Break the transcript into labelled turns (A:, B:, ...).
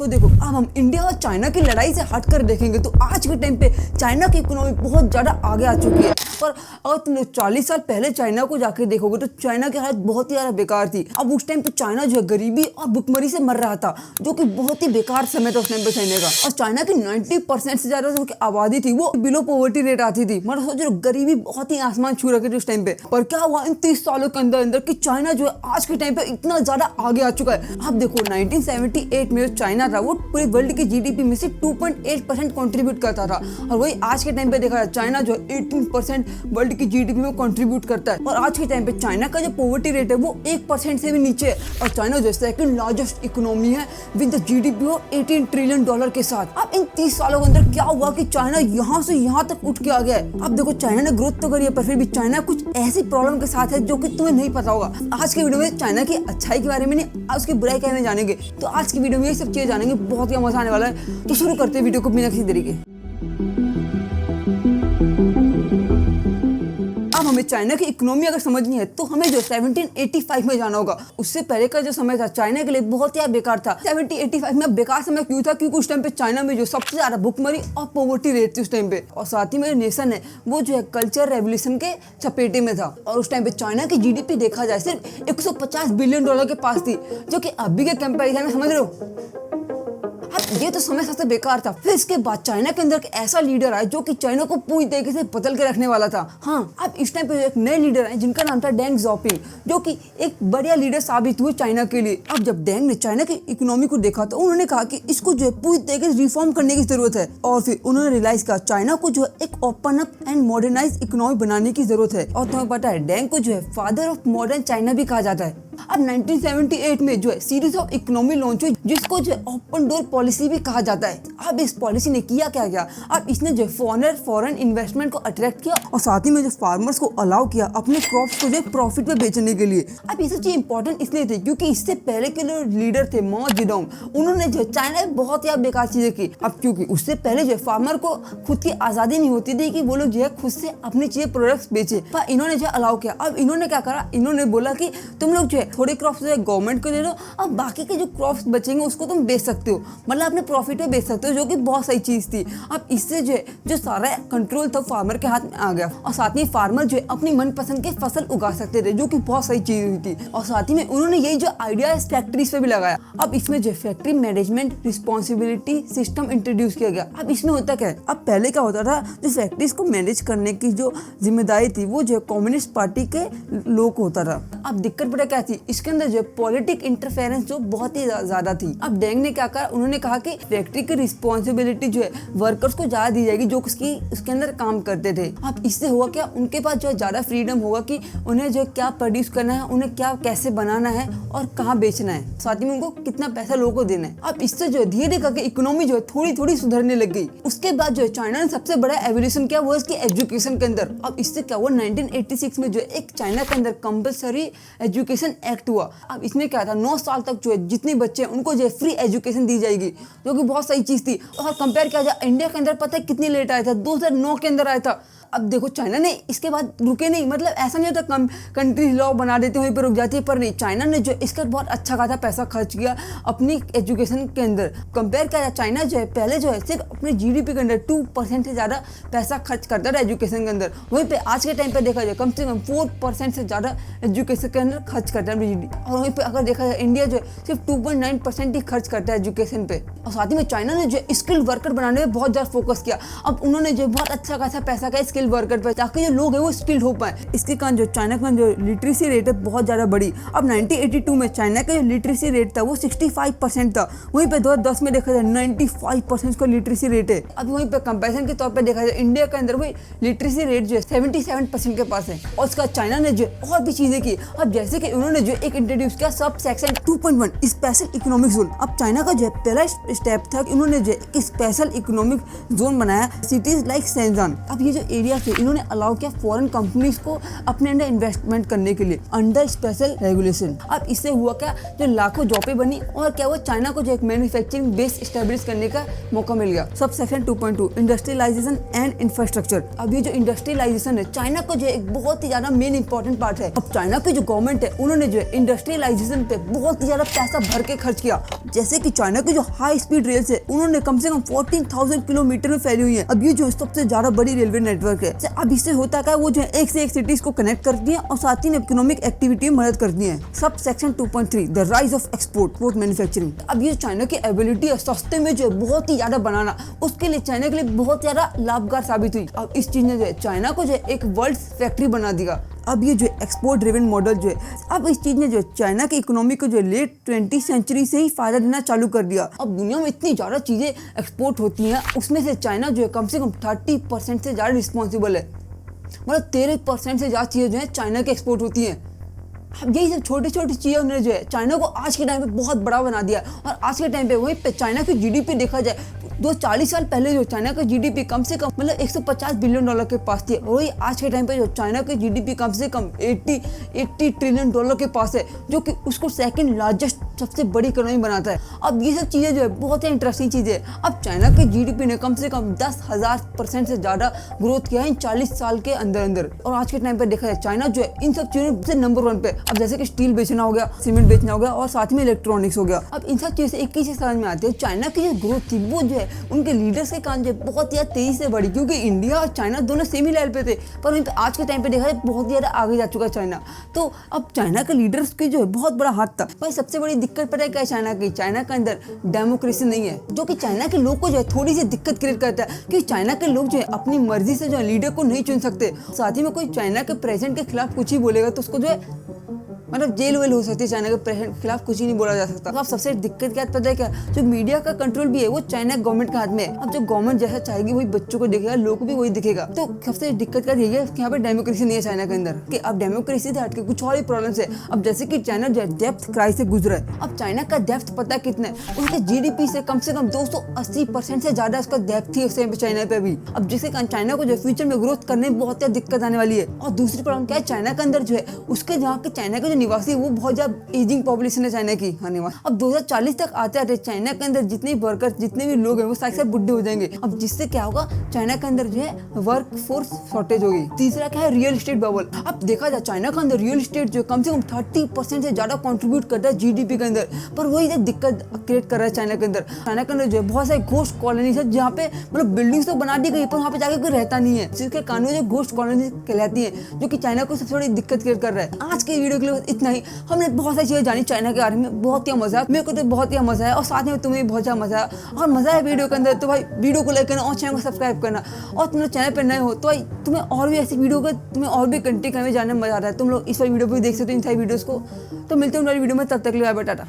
A: तो देखो अब हम इंडिया और चाइना की लड़ाई से हटकर देखेंगे तो आज के टाइम पे चाइना की इकोनॉमी बहुत ज़्यादा आगे आ चुकी है। पर अगर तुम 40 साल पहले चाइना को जाके देखोगे तो चाइना की हालत बहुत ही ज़्यादा बेकार थी। अब उस टाइम पे चाइना जो है गरीबी और भुखमरी से मर रहा था, जो कि बहुत ही बेकार समय था उस टाइम पे चाइना का। और चाइना की 90% से ज़्यादा जो आबादी थी वो बिलो पॉवर्टी रेट आती थी। मतलब सोचो गरीबी बहुत ही आसमान छू रखी थी उस टाइम पे। पर क्या हुआ इन 30 सालों के अंदर अंदर कि चाइना जो है आज के टाइम पे इतना ज़्यादा आगे आ चुका है। अब देखो 1978 में जो चाइना था वो पूरे वर्ल्ड की जीडीपी में से 2.8% कंट्रीब्यूट करता था, और वही आज के टाइम पे देखा जाए चाइना जो 18% वर्ल्ड की जीडीपी में कंट्रीब्यूट करता है। और आज के टाइम पे चाइना का जो पॉवर्टी रेट है वो 1% से भी नीचे है, और चाइना जो सेकंड लार्जेस्ट इकोनॉमी है with the GDP of $18 trillion के साथ। अब इन 30 सालों के अंदर क्या हुआ कि चाइना यहाँ से यहाँ तक उठ के आ गया है। अब देखो चाइना ने ग्रोथ तो करी है, पर फिर भी चाइना कुछ ऐसी प्रॉब्लम के साथ है जो कि तुम्हें नहीं पता होगा। आज के वीडियो में चाइना की अच्छाई के बारे में नहीं, उसकी बुराई के बारे में जानेंगे। तो आज की वीडियो में ये सब चीजें जानेंगे, बहुत ही मजा आने वाला है। तो शुरू करते हैं वीडियो को बिना किसी देरी के। अब हमें चाइना की इकोनॉमी अगर समझनी है तो हमें जो 1785 में जाना होगा। उससे पहले का जो समय था चाइना के लिए बहुत ही बेकार था। 1785 में बेकार समय क्यों था? क्योंकि उस टाइम पे चाइना में जो सबसे ज्यादा भुखमरी और पॉवर्टी रेट थी उस टाइम पे, और साथ ही में नेशन है वो जो है कल्चर रेवोल्यूशन के चपेटे में था। और उस टाइम पे चाइना की जीडीपी देखा जाए सिर्फ $150 बिलियन के पास थी, जो कि अभी के कंपैरिजन में समझ रहे हो ये तो समय सबसे बेकार था। फिर इसके बाद चाइना के अंदर एक ऐसा लीडर आया जो कि चाइना को पूरी तरीके से बदल के रखने वाला था। हाँ, अब इस टाइम पे एक नए लीडर आए जिनका नाम था डेंग ज़ाओपिंग, जो कि एक बढ़िया लीडर साबित हुए चाइना के लिए। अब जब डेंग ने चाइना की इकोनॉमी को देखा तो उन्होंने कहा कि इसको जो है पूरी तरीके से रिफॉर्म करने की जरूरत है, और फिर उन्होंने रियलाइज किया चाइना को जो है एक open up and modernise economy बनाने की जरूरत है। और तुम्हें पता है डेंग को जो है फादर ऑफ मॉडर्न चाइना भी कहा जाता है। अब 1978 में जो है सीरीज ऑफ इकोनॉमी लॉन्च हुई जिसको जो ओपन डोर पॉलिसी भी कहा जाता है। अब इस पॉलिसी ने किया क्या? अब इसने जो फॉरेन इन्वेस्टमेंट को अट्रैक्ट किया, और साथ ही में जो फार्मर्स को अलाउ किया अपने क्रॉप्स को जो प्रॉफिट में बेचने के लिए। अब ये सब चीज इंपॉर्टेंट इसलिए थे क्योंकि इससे पहले के जो लीडर थे माओ जेडोंग, उन्होंने जो चाइना में बहुत ही बेकार चीजें की। अब क्योंकि उससे पहले जो फार्मर को खुद की आजादी नहीं होती थी कि वो लोग जो है खुद से अपनी चीजें प्रोडक्ट्स बेचे, पर इन्होंने जो अलाउ किया। अब इन्होंने क्या करा, इन्होंने बोला कि तुम लोग जो है थोड़े क्रॉप्स जो है गवर्नमेंट को दे दो, और बाकी के जो क्रॉप्स बचेंगे उसको तुम बेच सकते हो, मतलब अपने प्रॉफिट में बेच सकते हो, जो कि बहुत सही चीज थी। अब इससे जो सारा कंट्रोल था फार्मर के हाथ में आ गया, और साथ ही फार्मर जो है अपनी मनपसंद के फसल उगा सकते थे, जो कि बहुत सही चीज हुई थी। और साथ ही में उन्होंने यही जो आइडिया फैक्ट्रीज पे भी लगाया। अब इसमें जो factory management responsibility system introduce किया गया। अब इसमें होता क्या है, अब पहले क्या होता था, जो फैक्ट्रीज को मैनेज करने की जो जिम्मेदारी थी वो जो कम्युनिस्ट पार्टी के लोग को होता था। अब दिक्कत पता क्या थी, इसके अंदर जो पॉलिटिक इंटरफेरेंस जो बहुत ही ज्यादा थी। अब डेंग ने क्या कहा, उन्होंने कहा कि फैक्ट्री की रिस्पॉन्सिबिलिटी जो है वर्कर्स को ज्यादा दी जाएगी जो उसके अंदर काम करते थे। अब इससे हुआ क्या, उनके पास जो ज्यादा फ्रीडम होगा कि उन्हें जो क्या प्रोड्यूस करना है, उन्हें क्या कैसे बनाना है और कहाँ बेचना है, साथ ही में उनको कितना पैसा लोगों को देना है। अब इससे जो धीरे धीरे करके इकोनॉमी जो है थोड़ी थोड़ी सुधरने लग गई। उसके बाद जो चाइना ने सबसे बड़ा एवोल्यूशन किया वो इसकी एजुकेशन के अंदर। अब इससे क्या हुआ, 1986 में जो एक चाइना के अंदर कंपल्सरी एजुकेशन एक्ट हुआ। अब इसमें क्या था, 9 साल तक जो है जितने बच्चे हैं उनको जो है फ्री एजुकेशन दी जाएगी, जो कि बहुत सही चीज थी। और कंपेयर किया जाए इंडिया के अंदर पता है कितनी लेट आया था, 2009 के अंदर आया था। अब देखो चाइना ने इसके बाद रुके नहीं, मतलब ऐसा नहीं होता कंट्री लॉ बना देते वहीं पर रुक जाती है, पर नहीं, चाइना ने जो इसका बहुत अच्छा खासा पैसा खर्च किया अपनी एजुकेशन के अंदर। कंपेयर किया जाए चाइना जो है पहले जो है सिर्फ अपने जीडीपी के अंदर 2% से ज़्यादा पैसा खर्च करता था एजुकेशन के अंदर, वहीं पे आज के टाइम पे देखा जाए कम से कम 4% से ज़्यादा एजुकेशन के अंदर खर्च करता है जीडीपी। और वहीं पर अगर देखा जाए इंडिया जो है सिर्फ 2.9% ही खर्च करता है एजुकेशन पे। और साथ ही में चाइना ने जो स्किल्ड वर्कर बनाने में बहुत ज़्यादा फोकस किया। अब उन्होंने जो बहुत अच्छा खासा पैसा का वर्कर पे, ताकि जो लोग हैं वो स्किल्ड हो पाए। इसके कारण जो चाइना का जो लिटरेसी रेट है बहुत ज्यादा बढ़ी। अब 1982 में चाइना का जो लिटरेसी रेट था वो 65% था, वहीं पे 2010 में देखा जाए 95% का लिटरेसी रेट है। अब वहीं पे कंपैरिजन के तौर पे देखा जाए इंडिया के अंदर वही लिटरेसी रेट जो है 77% के पास है। और उसका चाइना ने जो और भी चीजें की। अब जैसे कि उन्होंने जो एक इंट्रोड्यूस किया sub section 2.1 special economic zone. अब चाइना का जो पहला स्टेप था कि उन्होंने जो एक स्पेशल इकोनॉमिक जोन बनाया सिटीज लाइक शेंजान। अब ये जो एरिया इंडिया से इन्होंने अलाउ किया फॉरेन कंपनीज को अपने अंदर इन्वेस्टमेंट करने के लिए अंडर स्पेशल रेगुलेशन। अब इससे हुआ क्या, जो लाखों जॉबें बनी और क्या हुआ, चाइना को जो एक मैन्युफैक्चरिंग बेस एस्टेब्लिश करने का मौका मिल गया। Sub section 2.2 industrialisation and infrastructure. अब ये जो इंडस्ट्रियलाइजेशन है चाइना को जो एक बहुत ही ज्यादा मेन इंपॉर्टेंट पार्ट है। अब चाइना की जो गवर्नमेंट है उन्होंने जो है इंडस्ट्रियलाइजेशन पे बहुत ही ज्यादा पैसा भर के खर्च किया। जैसे कि चाइना की जो हाई स्पीड रेल्स है उन्होंने कम से कम 14,000 किलोमीटर में फैली हुई है। अब ये जो सबसे ज्यादा बड़ी रेलवे नेटवर्क है। अब इससे होता क्या, वो जो है एक से एक सिटीज को कनेक्ट करती है और साथ ही इकोनॉमिक एक्टिविटी में मदद करती है। Sub section 2.3 the rise of export manufacturing. अब ये चाइना की एबिलिटी है सस्ते में जो है बहुत ही ज्यादा बनाना, उसके लिए चाइना के लिए बहुत ज्यादा लाभकारी साबित हुई। अब इस चीज ने जो है चाइना को जो है एक वर्ल्ड फैक्ट्री बना दिया। अब ये जो एक्सपोर्ट ड्रिवन मॉडल जो है, अब इस चीज ने जो चाइना की इकोनॉमी को जो लेट 20th सेंचुरी से ही फायदा देना चालू कर दिया। अब दुनिया में इतनी ज्यादा चीजें एक्सपोर्ट होती हैं, उसमें से चाइना जो है कम से कम 30% से ज्यादा रिस्पॉन्सिबल है। मतलब 13% से ज्यादा चीजें जो है चाइना की एक्सपोर्ट होती हैं। अब यही सब छोटी छोटी चीजें उन्होंने जो है चाइना को आज के टाइम पे बहुत बड़ा बना दिया। और आज के टाइम पे वही पे चाइना की जीडीपी देखा जाए 40 साल पहले जो चाइना का जीडीपी कम से कम मतलब $150 बिलियन के पास थी, और वही आज के टाइम पे जो चाइना की जीडीपी कम से कम 80 ट्रिलियन डॉलर के पास है, जो कि उसको सेकंड लार्जेस्ट सबसे बड़ी इकोनॉमी बनाता है। अब ये सब चीजें जो है बहुत ही इंटरेस्टिंग चीजें है। अब चाइना की जीडीपी ने कम से कम 10,000% से ज्यादा ग्रोथ किया है इन 40 साल के अंदर। और आज के टाइम पे देखा जाए चाइना जो है इन सब चीजों से नंबर 1 पे। अब जैसे कि स्टील बेचना हो गया, सीमेंट बेचना हो गया और साथ में इलेक्ट्रॉनिक्स हो गया। अब इन सब चीजें एक ही चीज समझ में आती है, चाइना की जो ग्रोथ थी वो जो है उनके लीडर्स के कारण जो बहुत ज्यादा तेजी से बढ़ी, क्योंकि इंडिया और चाइना दोनों सेम ही लेवल पे थे, पर वहीं पे आज के टाइम पे देखा जाए बहुत ज्यादा आगे जा चुका है चाइना। तो अब चाइना के लीडर्स की जो है बहुत बड़ा हाथ था। पर सबसे बड़ी दिक्कत पता है क्या है चाइना की, चाइना के अंदर डेमोक्रेसी नहीं है, जो कि चाइना के लोग को जो है थोड़ी सी दिक्कत क्रिएट करता है, क्योंकि चाइना के लोग जो है अपनी मर्जी से जो है लीडर को नहीं चुन सकते। साथ ही में कोई चाइना के प्रेसिडेंट के खिलाफ कुछ ही बोलेगा तो उसको जो है मतलब जेल वेल हो सकती है। चाइना के प्रेसिडेंट के खिलाफ कुछ ही नहीं बोला जा सकता। तो अब सबसे दिक्कत क्या पता है क्या, जो मीडिया का कंट्रोल भी है वो चाइना गवर्नमेंट के हाथ में है। अब जो गवर्नमेंट जैसा चाहेगी वही बच्चों को दिखेगा, लोग को भी वही दिखेगा। तो सबसे दिक्कत क्या यही है कि यहाँ पे डेमोक्रेसी नहीं है चाइना के अंदर, कि अब डेमोक्रेसी से हटके कुछ और ही प्रॉब्लम्स है। अब जैसे कि चाइना जो है डेप्थ क्राइसिस से गुजरा है। अब चाइना का डेप्थ पता कितना है, उसके जीडीपी से कम 280% से ज्यादा उसका डेप्थ थी उस टाइम पे चाइना पे भी। अब जिसके कारण चाइना को जो फ्यूचर में ग्रोथ करने में बहुत ज्यादा दिक्कत आने वाली है। और दूसरी प्रॉब्लम क्या है, चाइना के अंदर जो है उसके जहाँ के चाइना के जो निवासी वो बहुत एजिंग पॉपुलेशन है चाइना की आने वाला। अब 2040 तक आते आते चाइना के अंदर जितने भी वर्कर्स जितने भी लोग हैं वो सारे बुढ़े हो जाएंगे। अब जिससे क्या होगा, चाइना के अंदर जो है वर्क फोर्स शॉर्टेज होगी। तीसरा क्या है, रियल एस्टेट बबल। अब देखा जाए चाइना के अंदर रियल एस्टेट जो कम से कम 30% से ज्यादा कंट्रीब्यूट करता है जीडीपी के अंदर, पर वही दिक्कत क्रिएट कर रहा है चाइना के अंदर। चाइना के अंदर जो है बहुत सारे घोस्ट कॉलोनीज है जहाँ पे मतलब बिल्डिंग्स तो बना दी गई पर वहाँ पे जाके कोई रहता नहीं है, जिसके कानून जो घोस्ट कॉलोनीज कहलाती है, जो कि चाइना को सबसे बड़ी दिक्कत क्रिएट कर रहा है। आज के वीडियो के लिए इतना ही। हमने बहुत सारी चीजें जानी चाइना के बारे में, बहुत ही मजा है मेरे को, तो बहुत ही मजा है और साथ में तुम्हें बहुत ज्यादा मजा है। और मजा है वीडियो के अंदर तो भाई वीडियो को लाइक करना और चैनल को सब्सक्राइब करना। और तुम चैनल पर नए हो तो भाई तुम्हें और भी ऐसी वीडियो का तुम्हें और भी कंटेंट करने में जानने में मजा आ रहा है, तुम लोग इस वाली वीडियो को देख सकते हो इन सारी वीडियोस को। तो मिलते हैं हमारी वीडियो में, तब तक के लिए बाय बाय, टाटा।